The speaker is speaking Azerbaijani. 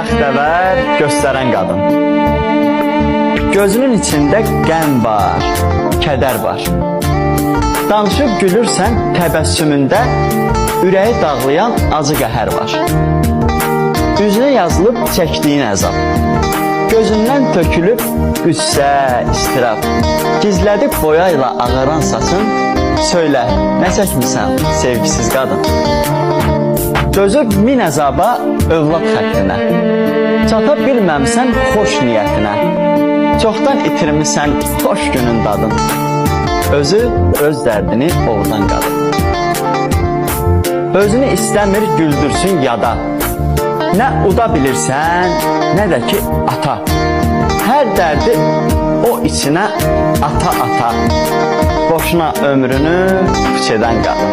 bəxtəvər göstərən qadın. Gözünün içində qəm var, kədər var. Danışıb gülürsən təbəssümündə, ürəyi dağlayan acı qəhər var. Üzünə yazılıb çəkdiyin əzab, gözündən tökülüb qüssə, istirab. Gizlədib boya ilə ağaran saçın, söylə, nə çəkmirsən sevgisiz qadın? Dözüb min əzaba övlad xətrinə, çata bilməmsən xoş niyyətinə. Çoxdan itirmisən xoş günün dadın, özü öz dərdini oğudan qadın. Özünü istəmir güldürsün yada, nə uda bilirsən, nə də ki ata. Hər dərdi o içinə ata-ata, boşuna ömrünü puç edən qadın.